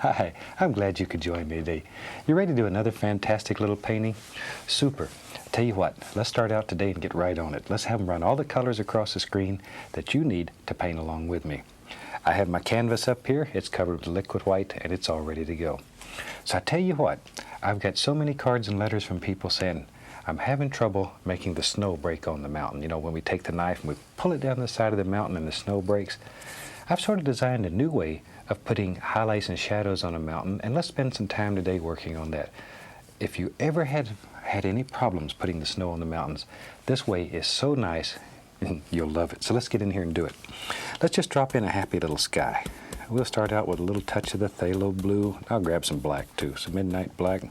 Hi, I'm glad you could join me today. You ready to do another fantastic little painting? Super. Tell you what, let's start out today and get right on it. Let's have them run all the colors across the screen that you need to paint along with me. I have my canvas up here. It's covered with liquid white and it's all ready to go. So I tell you what, I've got so many cards and letters from people saying, I'm having trouble making the snow break on the mountain. You know, when we take the knife and we pull it down the side of the mountain and the snow breaks. I've sort of designed a new way of putting highlights and shadows on a mountain, and let's spend some time today working on that. If you ever had any problems putting the snow on the mountains, this way is so nice and you'll love it. So let's get in here and do it. Let's just drop in a happy little sky. We'll start out with a little touch of the phthalo blue. I'll grab some black too, some midnight black,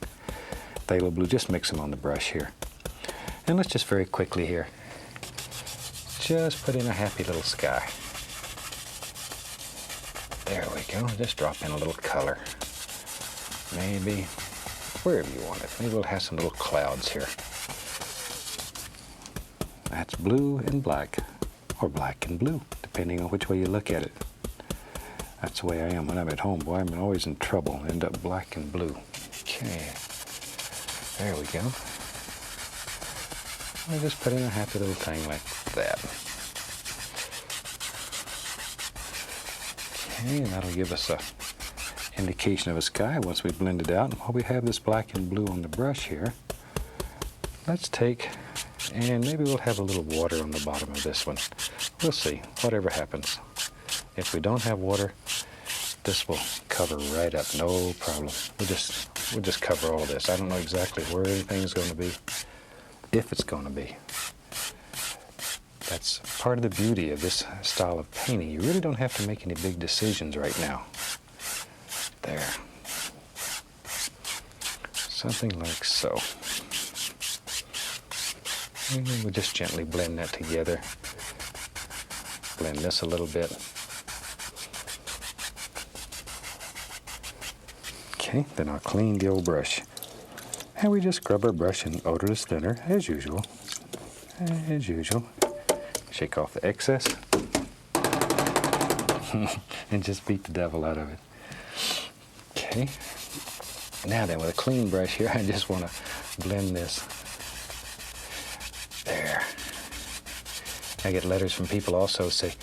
phthalo blue, just mix them on the brush here. And let's just very quickly here, just put in a happy little sky. There we go, just drop in a little color. Maybe wherever you want it. Maybe we'll have some little clouds here. That's blue and black, or black and blue, depending on which way you look at it. That's the way I am when I'm at home. Boy, I'm always in trouble. End up black and blue. Okay, there we go. I'll just put in a happy little thing like that. Okay, and that'll give us a indication of a sky once we blend it out. And while we have this black and blue on the brush here, let's take, and maybe we'll have a little water on the bottom of this one. We'll see, whatever happens. If we don't have water, this will cover right up, no problem. We'll just cover all this. I don't know exactly where anything's going to be, if it's going to be. That's part of the beauty of this style of painting. You really don't have to make any big decisions right now. There. Something like so. And then we'll just gently blend that together. Blend this a little bit. Okay, then I'll clean the old brush. And we just scrub our brush in odorless thinner, as usual. As usual. Shake off the excess. And just beat the devil out of it. Okay. Now then, with a clean brush here, I just want to blend this. There. I get letters from people also say,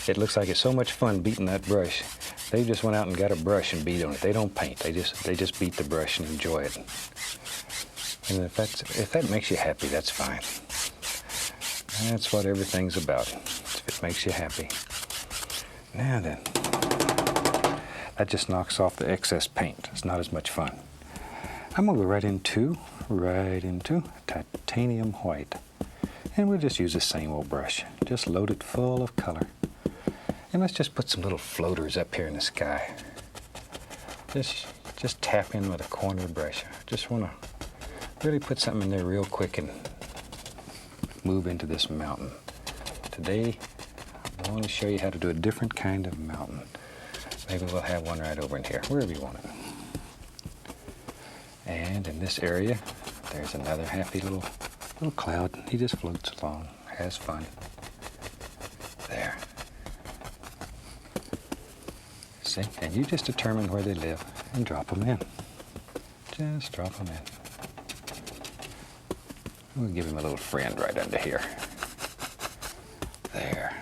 it looks like it's so much fun beating that brush. They just went out and got a brush and beat on it. They don't paint. They just beat the brush and enjoy it. And if that makes you happy, that's fine. That's what everything's about. If it makes you happy. Now then, that just knocks off the excess paint. It's not as much fun. I'm gonna go right into titanium white. And we'll just use the same old brush. Just load it full of color. And let's just put some little floaters up here in the sky. Just tap in with a corner of the brush. Just wanna really put something in there real quick and move into this mountain. Today, I want to show you how to do a different kind of mountain. Maybe we'll have one right over in here, wherever you want it. And in this area, there's another happy little cloud. He just floats along, has fun. There. See, and you just determine where they live and drop them in. Just drop them in. We'll give him a little friend right under here. There.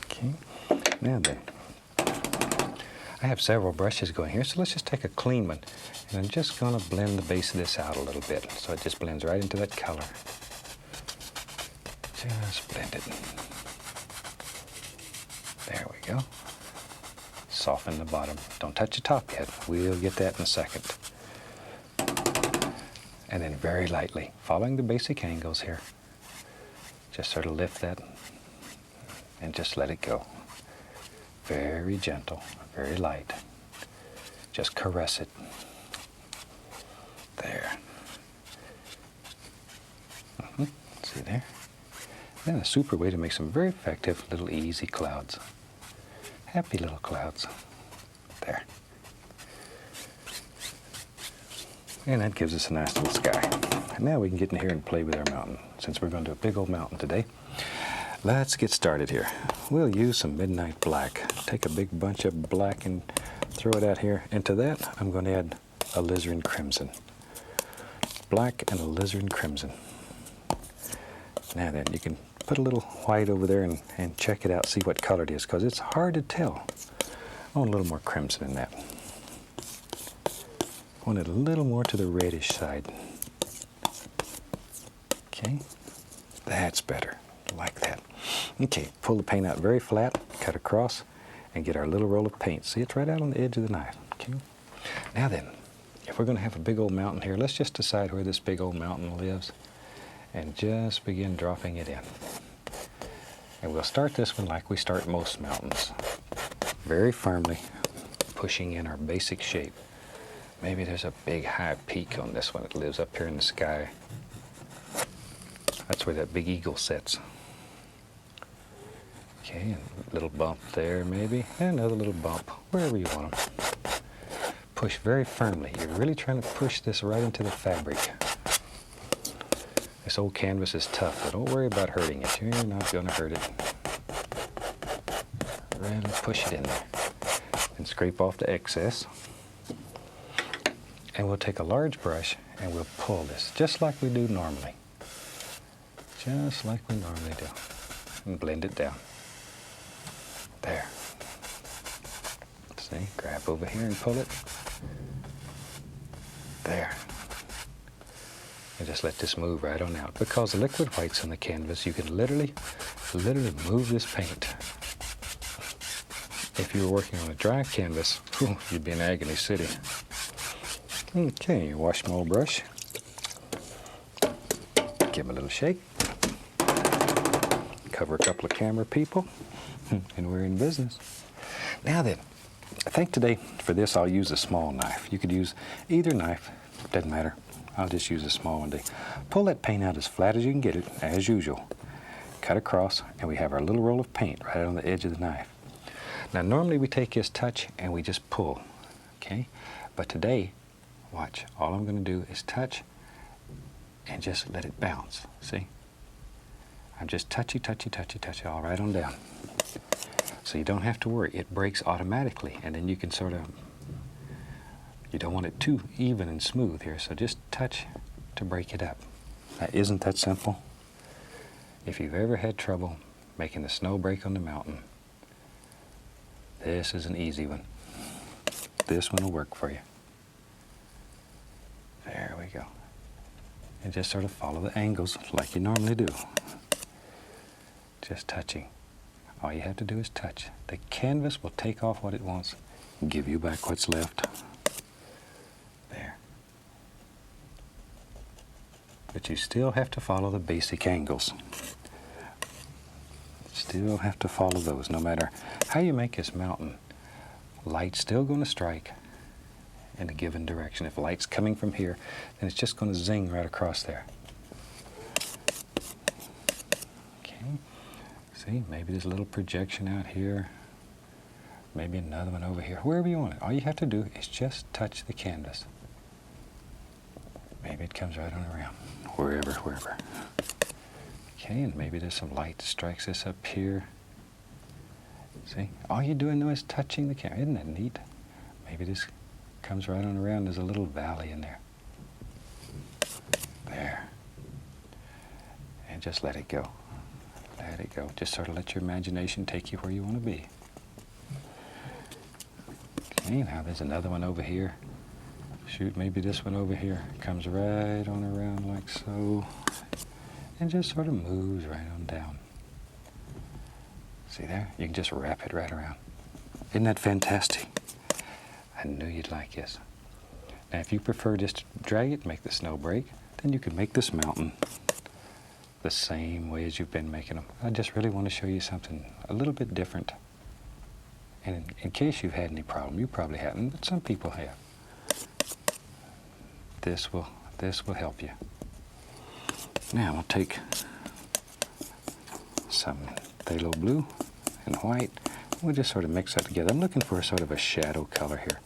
Okay. Now then, I have several brushes going here, so let's just take a clean one. And I'm just going to blend the base of this out a little bit, so it just blends right into that color. Just blend it. There we go. Soften the bottom. Don't touch the top yet. We'll get that in a second. And then very lightly, following the basic angles here, just sort of lift that and just let it go. Very gentle, very light. Just caress it. There. See there? Then a super way to make some very effective little easy clouds. Happy little clouds. There. And that gives us a nice little sky. And now we can get in here and play with our mountain, since we're going to do a big old mountain today. Let's get started here. We'll use some midnight black. Take a big bunch of black and throw it out here. Into that, I'm going to add alizarin crimson. Black and alizarin crimson. Now then, you can put a little white over there and check it out, see what color it is, because it's hard to tell. I want a little more crimson in that. I want it a little more to the reddish side. Okay, that's better, like that. Okay, pull the paint out very flat, cut across, and get our little roll of paint. See, it's right out on the edge of the knife. Okay. Now then, if we're going to have a big old mountain here, let's just decide where this big old mountain lives and just begin dropping it in. And we'll start this one like we start most mountains, very firmly pushing in our basic shape. Maybe there's a big high peak on this one that lives up here in the sky. That's where that big eagle sits. Okay, and a little bump there maybe, and another little bump, wherever you want them. Push very firmly. You're really trying to push this right into the fabric. This old canvas is tough, but don't worry about hurting it. You're not going to hurt it. Really push it in there. And scrape off the excess. And we'll take a large brush and we'll pull this, just like we do normally. Just like we normally do. And blend it down. There. See, grab over here and pull it. There. And just let this move right on out. Because the liquid white's on the canvas, you can literally move this paint. If you were working on a dry canvas, whew, you'd be in agony city. Okay, wash my old brush. Give him a little shake. Cover a couple of camera people, and we're in business. Now then, I think today for this I'll use a small knife. You could use either knife, doesn't matter. I'll just use a small one today. Pull that paint out as flat as you can get it, as usual. Cut across, and we have our little roll of paint right on the edge of the knife. Now normally we take this touch and we just pull, okay? But today, watch, all I'm going to do is touch and just let it bounce, see? I'm just touchy all right on down. So you don't have to worry, it breaks automatically, and then you can sort of, you don't want it too even and smooth here, so just touch to break it up. Now, isn't that simple? If you've ever had trouble making the snow break on the mountain, this is an easy one. This one will work for you. There we go. And just sort of follow the angles like you normally do. Just touching. All you have to do is touch. The canvas will take off what it wants and give you back what's left. There. But you still have to follow the basic angles. Still have to follow those, no matter how you make this mountain. Light's still going to strike in a given direction. If light's coming from here, then it's just going to zing right across there. Okay. See, maybe there's a little projection out here. Maybe another one over here. Wherever you want it. All you have to do is just touch the canvas. Maybe it comes right on around. Wherever. Okay, and maybe there's some light that strikes this up here. See, all you're doing though is touching the camera. Isn't that neat? Maybe this comes right on around. There's a little valley in there. There. And just let it go. Let it go. Just sort of let your imagination take you where you want to be. Okay, now there's another one over here. Shoot, maybe this one over here comes right on around like so. And just sort of moves right on down. See there? You can just wrap it right around. Isn't that fantastic? I knew you'd like this. Now if you prefer just to drag it, make the snow break, then you can make this mountain the same way as you've been making them. I just really want to show you something a little bit different. And in case you've had any problem, you probably haven't, but some people have. This will help you. Now I'll take some phthalo blue and white. We'll just sort of mix that together. I'm looking for a sort of a shadow color here.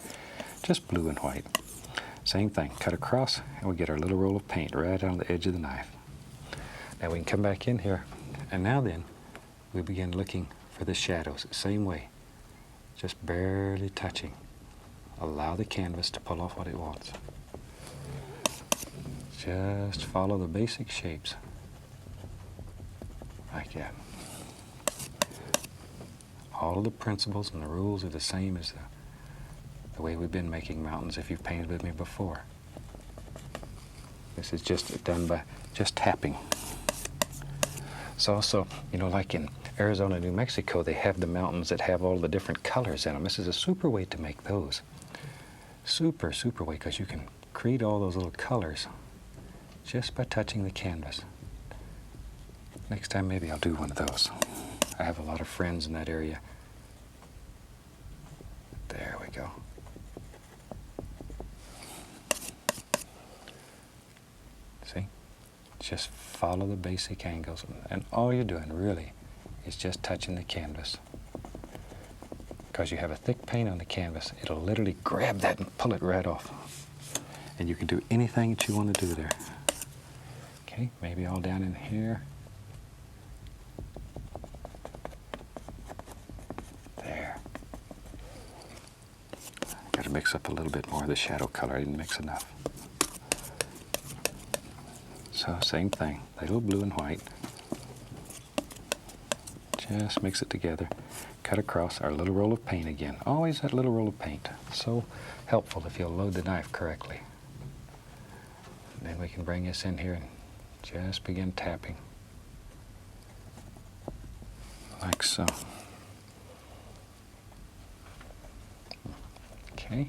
Just blue and white. Same thing, cut across, and we get our little roll of paint right on the edge of the knife. Now we can come back in here, and now then, we begin looking for the shadows. Same way, just barely touching. Allow the canvas to pull off what it wants. Just follow the basic shapes, like that. All of the principles and the rules are the same as the way we've been making mountains if you've painted with me before. This is just done by just tapping. It's also, you know, like in Arizona, New Mexico, they have the mountains that have all the different colors in them. This is a super way to make those. Super, super way, because you can create all those little colors just by touching the canvas. Next time, maybe I'll do one of those. I have a lot of friends in that area. There we go. See? Just follow the basic angles. And all you're doing, really, is just touching the canvas. Because you have a thick paint on the canvas, it'll literally grab that and pull it right off. And you can do anything that you want to do there. Okay, maybe all down in here. There. Got to mix up a little bit more of the shadow color. I didn't mix enough. So same thing, little blue and white. Just mix it together. Cut across our little roll of paint again. Always that little roll of paint. So helpful if you'll load the knife correctly. And then we can bring this in here and just begin tapping. Like so. Okay.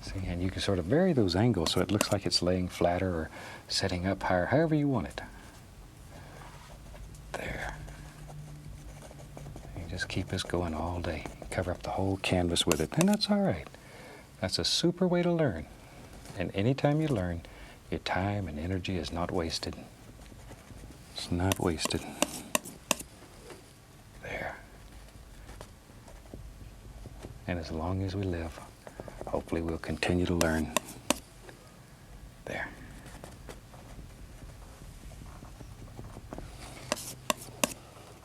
See, and you can sort of vary those angles so it looks like it's laying flatter or setting up higher, however you want it. There. You just keep this going all day. Cover up the whole canvas with it, and that's all right. That's a super way to learn. And anytime you learn, your time and energy is not wasted. It's not wasted. There. And as long as we live, hopefully we'll continue to learn. There.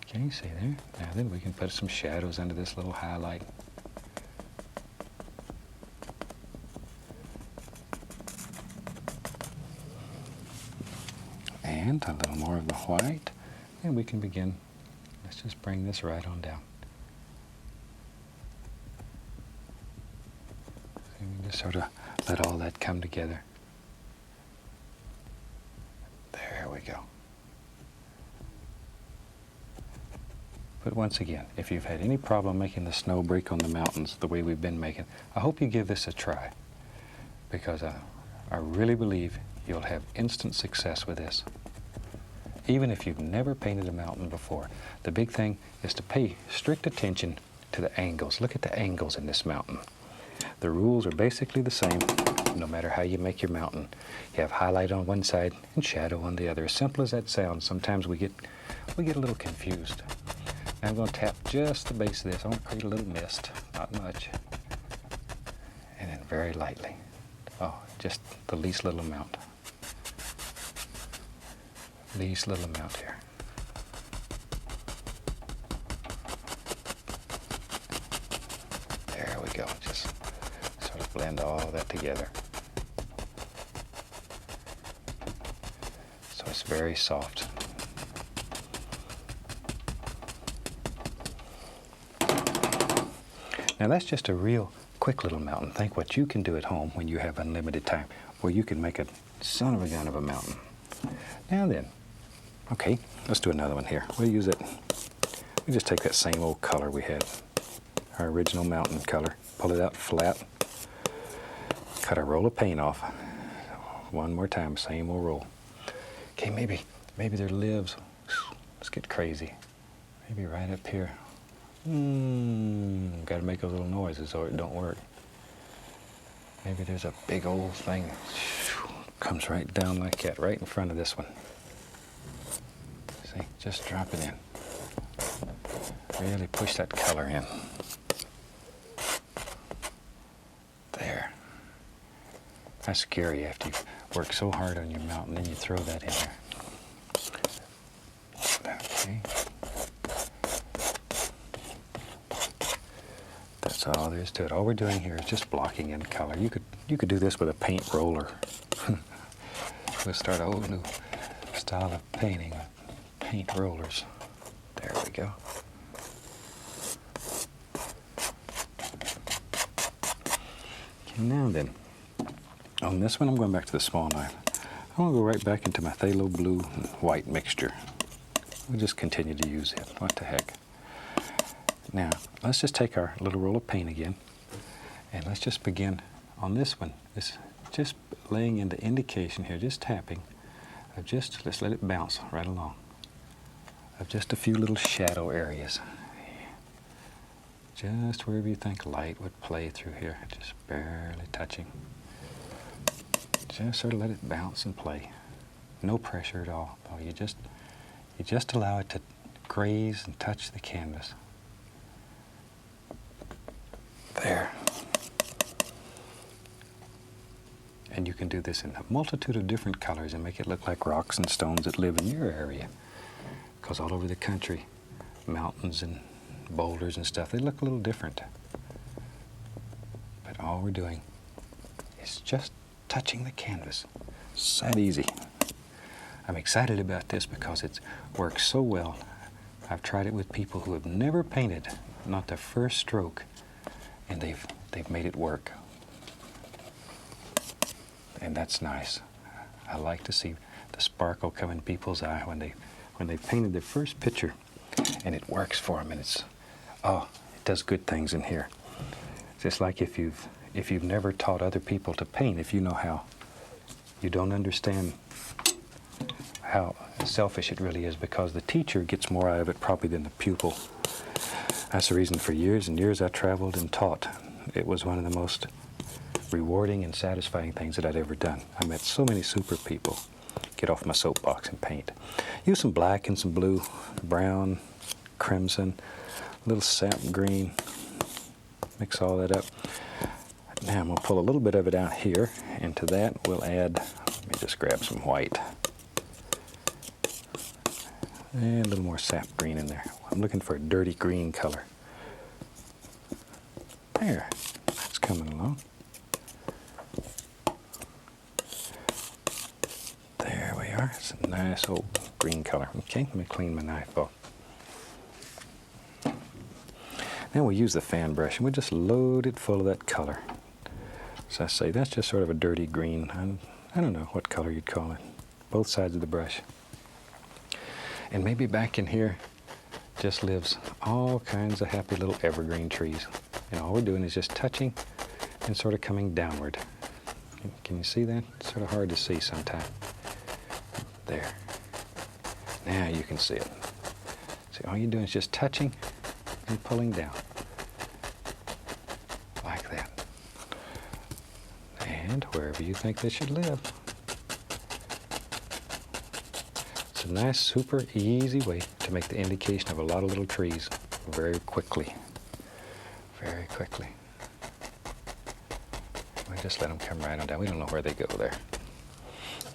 Okay, see there? Now then we can put some shadows under this little highlight. And a little more of the white. And we can begin, let's just bring this right on down. So we just sort of let all that come together. There we go. But once again, if you've had any problem making the snow break on the mountains the way we've been making, I hope you give this a try, because I really believe you'll have instant success with this. Even if you've never painted a mountain before, the big thing is to pay strict attention to the angles. Look at the angles in this mountain. The rules are basically the same no matter how you make your mountain. You have highlight on one side and shadow on the other. As simple as that sounds, sometimes we get a little confused. Now I'm going to tap just the base of this. I want to create a little mist, not much. And then very lightly. Oh, just the least little amount. Least little amount here. There we go. Just sort of blend all that together. So it's very soft. Now that's just a real quick little mountain. Think what you can do at home when you have unlimited time, where you can make a son of a gun of a mountain. Now then, okay, let's do another one here. We'll use it. We just take that same old color we had, our original mountain color, pull it out flat, cut a roll of paint off. One more time, same old roll. Okay, maybe there lives, let's get crazy. Maybe right up here. Got to make those little noises or it don't work. Maybe there's a big old thing, comes right down like that, right in front of this one. See, just drop it in. Really push that color in. There. That's scary after you work so hard on your mountain, then you throw that in there. Okay. That's all there is to it. All we're doing here is just blocking in color. You could do this with a paint roller. We'll start a whole new style of painting with paint rollers. There we go. Okay, now then, on this one I'm going back to the small knife. I'm going to go right back into my phthalo blue and white mixture. We'll just continue to use it. What the heck. Now, let's just take our little roll of paint again, and let's just begin on this one. This just laying into indication here, just tapping, of just, let's let it bounce right along, of just a few little shadow areas. Just wherever you think light would play through here, just barely touching. Just sort of let it bounce and play. No pressure at all. You just allow it to graze and touch the canvas. There. And you can do this in a multitude of different colors and make it look like rocks and stones that live in your area. Because all over the country, mountains and boulders and stuff, they look a little different. But all we're doing is just touching the canvas. It's that easy. I'm excited about this because it works so well. I've tried it with people who have never painted, not the first stroke, and they've made it work. And that's nice. I like to see the sparkle come in people's eye when they painted their first picture, and it works for them, and it does good things in here. Just like if you've never taught other people to paint, if you know how, you don't understand how selfish it really is, because the teacher gets more out of it probably than the pupil. That's the reason for years and years I traveled and taught. It was one of the most rewarding and satisfying things that I'd ever done. I met so many super people. Get off my soapbox and paint. Use some black and some blue, brown, crimson, a little sap green. Mix all that up. Now I'm going to pull a little bit of it out here, and to that we'll add, let me just grab some white. And a little more sap green in there. I'm looking for a dirty green color. There, that's coming along. There we are. It's a nice old green color. Okay, let me clean my knife off. Now we'll use the fan brush, and we'll just load it full of that color. As I say, that's just sort of a dirty green. I don't know what color you'd call it. Both sides of the brush. And maybe back in here just lives all kinds of happy little evergreen trees. And all we're doing is just touching and sort of coming downward. Can you see that? It's sort of hard to see sometimes. There. Now you can see it. See, all you're doing is just touching and pulling down. Like that. And wherever you think they should live. It's a nice, super easy way to make the indication of a lot of little trees very quickly. Very quickly. We just let them come right on down. We don't know where they go there.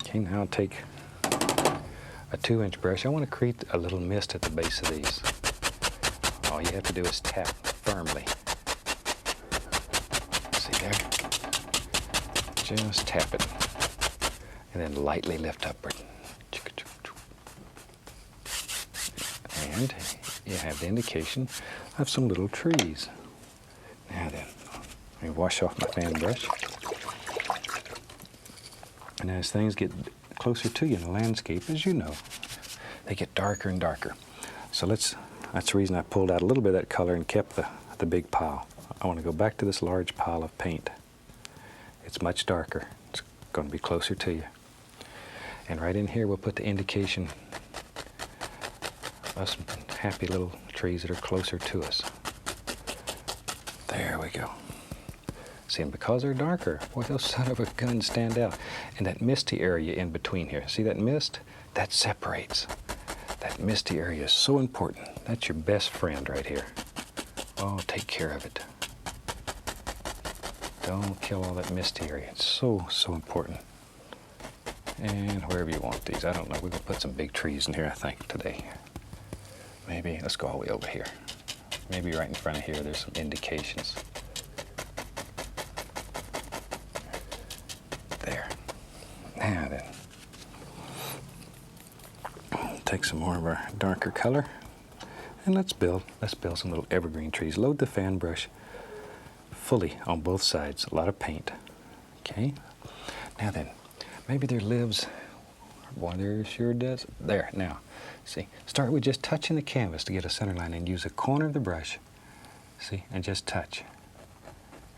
Okay, now I'll take a 2-inch brush. I want to create a little mist at the base of these. All you have to do is tap firmly. See there? Just tap it. And then lightly lift upward. And you have the indication of some little trees. Now then, let me wash off my fan brush. And as things get closer to you in the landscape, as you know, they get darker and darker. So that's the reason I pulled out a little bit of that color and kept the big pile. I want to go back to this large pile of paint. It's much darker. It's going to be closer to you. And right in here we'll put the indication of some happy little trees that are closer to us. There we go. See, and because they're darker, boy, those son of a guns stand out. And that misty area in between here, see that mist? That separates. That misty area is so important. That's your best friend right here. Oh, take care of it. Don't kill all that misty area. It's so, so important. And wherever you want these, I don't know, we're going to put some big trees in here, I think, today. Maybe, let's go all the way over here. Maybe right in front of here, there's some indications. There. Now then, take some more of our darker color, and let's build some little evergreen trees. Load the fan brush fully on both sides, a lot of paint. Okay. Now then, maybe there lives, boy, there sure does. There, now, see, start with just touching the canvas to get a center line and use a corner of the brush, see, and just touch.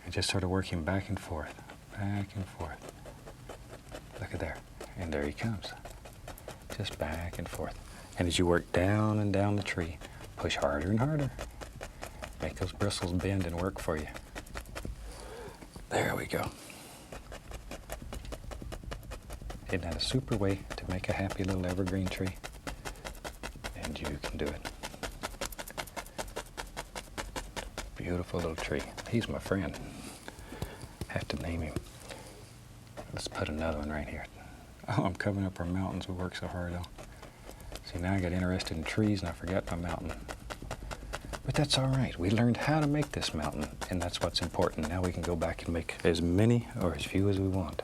And just sort of working back and forth, back and forth. Look at there, and there he comes. Just back and forth. And as you work down and down the tree, push harder and harder. Make those bristles bend and work for you. There we go. Isn't that a super way to make a happy little evergreen tree? And you can do it. Beautiful little tree. He's my friend. Have to name him. Let's put another one right here. Oh, I'm covering up our mountains we work so hard on. See, now I got interested in trees and I forgot my mountain. But that's all right. We learned how to make this mountain, and that's what's important. Now we can go back and make as many or as few as we want.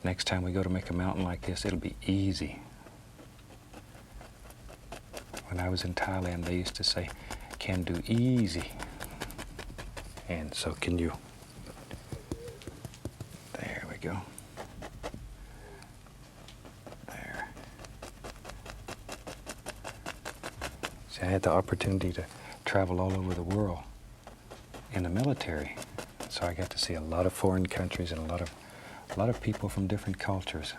Next time we go to make a mountain like this, it'll be easy. When I was in Thailand, they used to say, can do easy. And so can you. There we go. There. See, I had the opportunity to travel all over the world in the military. So I got to see a lot of foreign countries and a lot of people from different cultures.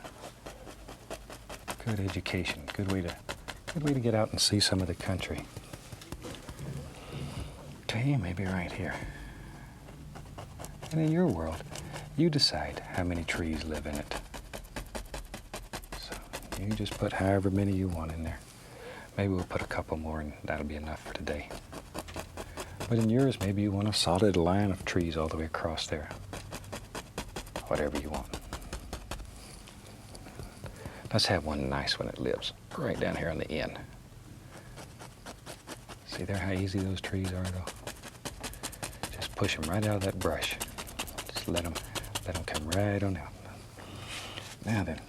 Good education, good way to get out and see some of the country. Okay, maybe right here. And in your world, you decide how many trees live in it. So you just put however many you want in there. Maybe we'll put a couple more and that'll be enough for today. But in yours, maybe you want a solid line of trees all the way across there. Whatever you want. Let's have one nice one that lives right down here on the end. See there how easy those trees are though? Just push them right out of that brush. Just let them come right on out. Now then,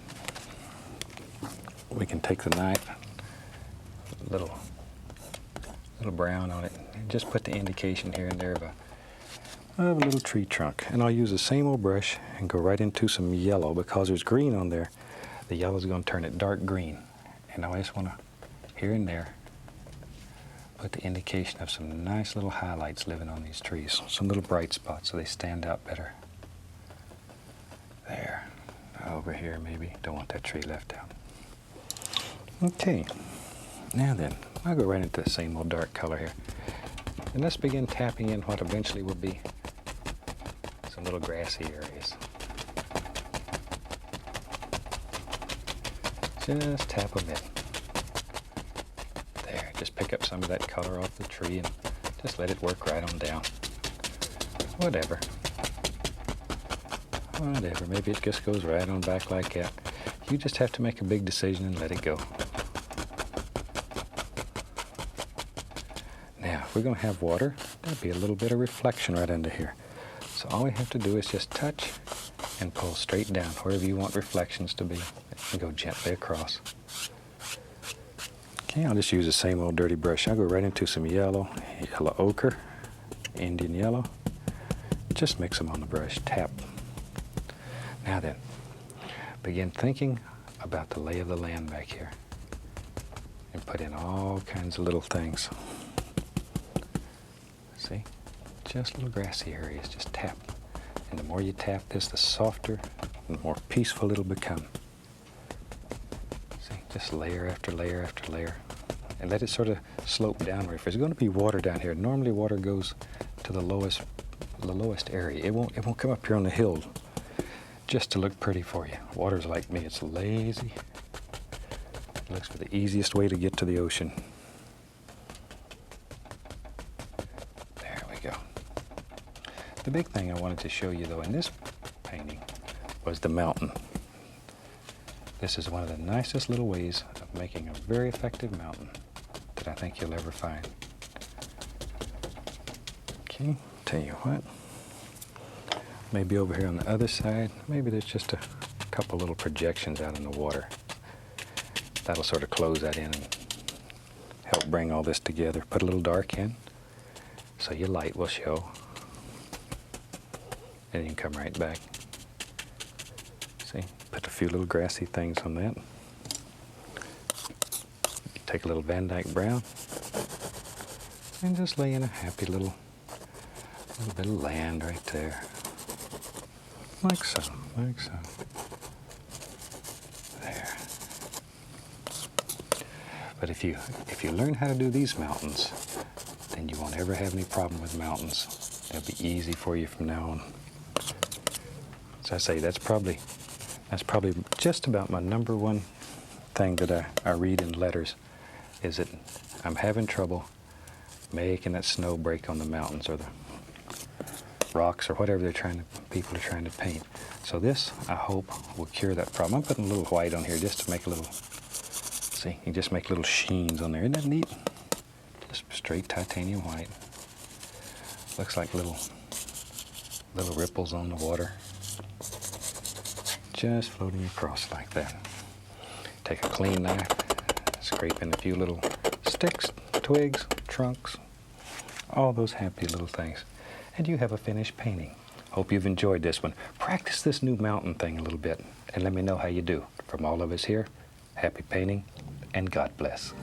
we can take the knife, little brown on it, and just put the indication here and there of a little tree trunk. And I'll use the same old brush and go right into some yellow because there's green on there. The yellow is going to turn it dark green. And I just want to, here and there, put the indication of some nice little highlights living on these trees. Some little bright spots so they stand out better. There. Over here maybe. Don't want that tree left out. Okay. Now then, I'll go right into the same old dark color here. And let's begin tapping in what eventually will be some little grassy areas. Just tap them in. There, just pick up some of that color off the tree and just let it work right on down. Whatever. Maybe it just goes right on back like that. You just have to make a big decision and let it go. Now, if we're going to have water, there'll be a little bit of reflection right under here. So all we have to do is just touch and pull straight down wherever you want reflections to be. And go gently across. Okay, I'll just use the same old dirty brush. I'll go right into some yellow ochre, Indian yellow. Just mix them on the brush, tap. Now then, begin thinking about the lay of the land back here. And put in all kinds of little things. See? Just little grassy areas, just tap. And the more you tap this, the softer and the more peaceful it'll become. See, just layer after layer after layer. And let it sort of slope downward. If there's going to be water down here, normally water goes to the lowest area. It won't come up here on the hill just to look pretty for you. Water's like me, it's lazy. It looks for the easiest way to get to the ocean. There we go. The big thing I wanted to show you though in this painting was the mountain. This is one of the nicest little ways of making a very effective mountain that I think you'll ever find. Okay, tell you what. Maybe over here on the other side, maybe there's just a couple little projections out in the water. That'll sort of close that in and help bring all this together. Put a little dark in so your light will show. And you can come right back. See, put a few little grassy things on that. Take a little Van Dyke brown and just lay in a happy little bit of land right there. Like so, like so. There. But if you learn how to do these mountains, then you won't ever have any problem with mountains. They'll be easy for you from now on. As I say, that's probably just about my number one thing that I read in letters, is that I'm having trouble making that snow break on the mountains or the rocks or whatever people are trying to paint. So this, I hope, will cure that problem. I'm putting a little white on here just to make a little, see, you just make little sheens on there. Isn't that neat? Just straight titanium white. Looks like little ripples on the water. Just floating across like that. Take a clean knife, scrape in a few little sticks, twigs, trunks, all those happy little things. And you have a finished painting. Hope you've enjoyed this one. Practice this new mountain thing a little bit and let me know how you do. From all of us here, happy painting and God bless.